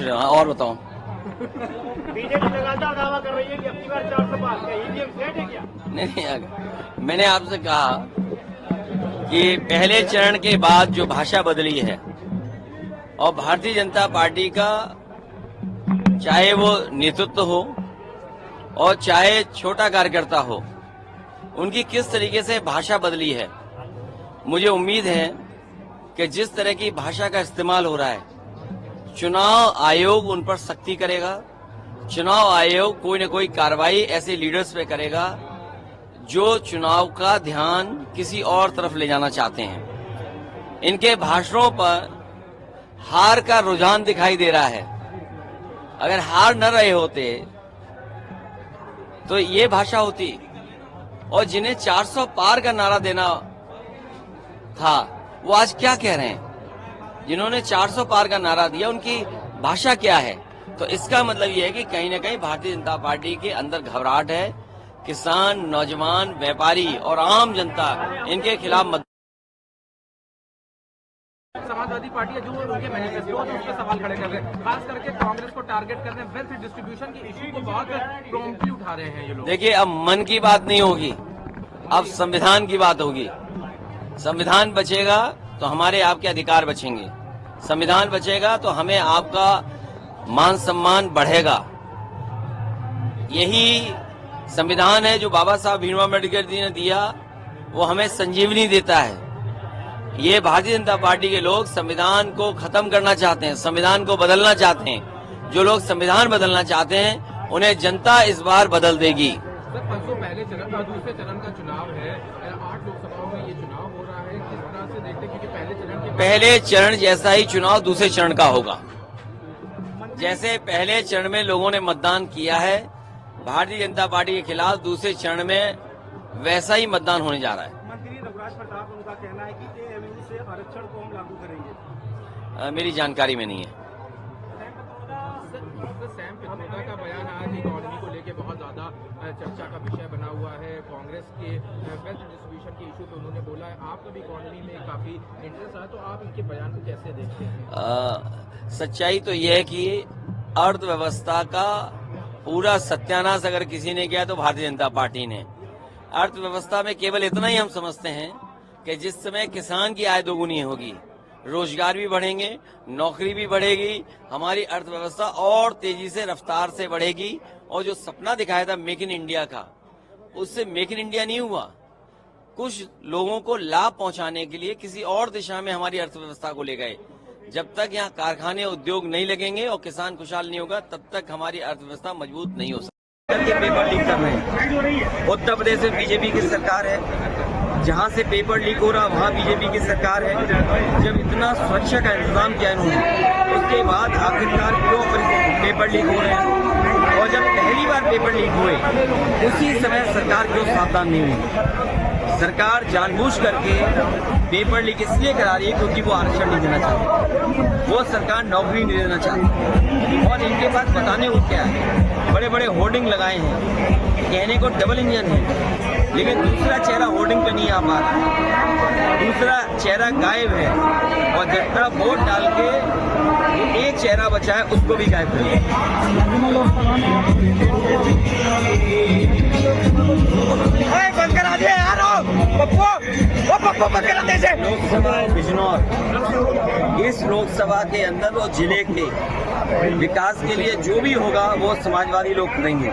और बताओ। बीजेपी लगातार दावा कर रही है कि अपनी बार 400 पार क्या ईवीएम सेट है क्या? नहीं, मैंने आपसे कहा कि पहले चरण के बाद जो भाषा बदली है और भारतीय जनता पार्टी का चाहे वो नेतृत्व हो और चाहे छोटा कार्यकर्ता हो, उनकी किस तरीके से भाषा बदली है। मुझे उम्मीद है कि जिस तरह की भाषा का इस्तेमाल हो रहा है, चुनाव आयोग उन पर सख्ती करेगा। चुनाव आयोग कोई न कोई कार्रवाई ऐसे लीडर्स पे करेगा जो चुनाव का ध्यान किसी और तरफ ले जाना चाहते हैं। इनके भाषणों पर हार का रुझान दिखाई दे रहा है। अगर हार न रहे होते तो ये भाषा होती। और जिन्हें 400 पार का नारा देना था, वो आज क्या कह रहे हैं? जिन्होंने 400 पार का नारा दिया, उनकी भाषा क्या है? तो इसका मतलब यह है कि कहीं न कहीं भारतीय जनता पार्टी के अंदर घबराहट है। किसान, नौजवान, व्यापारी और आम जनता इनके खिलाफ मत। समाजवादी पार्टी जो उनके मैनिफेस्टो है उस पर सवाल खड़े कर रहे हैं, खास करके कांग्रेस को टारगेट कर रहे हैं। वेल्थ डिस्ट्रीब्यूशन की इश्यू को बहुत प्रॉम्प्टली उठा रहे हैं ये लोग। देखिए, अब मन की बात नहीं होगी, अब संविधान की बात होगी। संविधान बचेगा तो हमारे आपके अधिकार बचेंगे। संविधान बचेगा तो हमें आपका मान सम्मान बढ़ेगा। यही संविधान है जो बाबा साहब भीमराव अम्बेडकर जी ने दिया, वो हमें संजीवनी देता है। ये भारतीय जनता पार्टी के लोग संविधान को खत्म करना चाहते हैं, संविधान को बदलना चाहते हैं। जो लोग संविधान बदलना चाहते हैं, उन्हें जनता इस बार बदल देगी। सर, परसों पहले चरण का दूसरे चरण का चुनाव है, 8 लोकसभाओं में ये चुनाव हो रहा है। किस तरह से देखते हैं, क्योंकि पहले चरण जैसा ही चुनाव दूसरे चरण का होगा। जैसे पहले चरण में लोगों ने मतदान किया है भारतीय जनता पार्टी के खिलाफ, दूसरे चरण में वैसा ही मतदान होने जा रहा है। मंत्री रघुराज प्रताप, उनका कहना है कि एएमयू से आरक्षण को हम लागू करेंगे। मेरी जानकारी में नहीं है। सैम पित्रोदा का बयान आज इकोनॉमी को लेके बहुत ज्यादा चर्चा का विषय बना हुआ है। कांग्रेस के वेल्थ डिस्ट्रीब्यूशन के इशू पे उन्होंने बोला है, आपका भी इकोनॉमी में काफी इंटरेस्ट है, तो आप इनके बयान को कैसे देखते हैं? सच्चाई तो यह है कि अर्थव्यवस्था का पूरा सत्यानाश अगर किसी ने किया तो भारतीय जनता पार्टी ने। अर्थव्यवस्था में केवल इतना ही हम समझते हैं कि जिस समय किसान की आय दोगुनी होगी, रोजगार भी बढ़ेंगे, नौकरी भी बढ़ेगी, हमारी अर्थव्यवस्था और तेजी से रफ्तार से बढ़ेगी। और जो सपना दिखाया था मेक इन इंडिया का, उससे मेक इन इंडिया नहीं हुआ। कुछ लोगों को लाभ पहुंचाने के लिए किसी और दिशा में हमारी अर्थव्यवस्था को ले गए। जब तक यहाँ कारखाने उद्योग नहीं लगेंगे और किसान खुशहाल नहीं होगा, तब तक हमारी अर्थव्यवस्था मजबूत नहीं हो सकती। पेपर लीक कर रहे हैं। उत्तर प्रदेश में बीजेपी की सरकार है, जहाँ से पेपर लीक हो रहा वहाँ बीजेपी की सरकार है। जब इतना सुरक्षा का इंतजाम किया इन्होंने, उसके बाद आखिरकार क्यों पेपर लीक हो रहे हैं? और जब पहली बार पेपर लीक हुए, उसी समय सरकार क्यों सावधान नहीं हुई? सरकार जानबूझ करके पेपर लीक इसलिए करा रही है क्योंकि वो आरक्षण नहीं देना चाहती, वो सरकार नौकरी नहीं देना चाहती। और इनके पास बताने को क्या है? बड़े बड़े होर्डिंग लगाए हैं, कहने को डबल इंजन है, लेकिन दूसरा चेहरा होर्डिंग पे नहीं आ पा रहा, दूसरा चेहरा गायब है। और जितना वोट डाल के एक चेहरा बचा है, उसको भी गायब कर लोकसभा बिजनौर, इस लोकसभा के अंदर वो जिले के विकास के लिए जो भी होगा वो समाजवादी लोग करेंगे।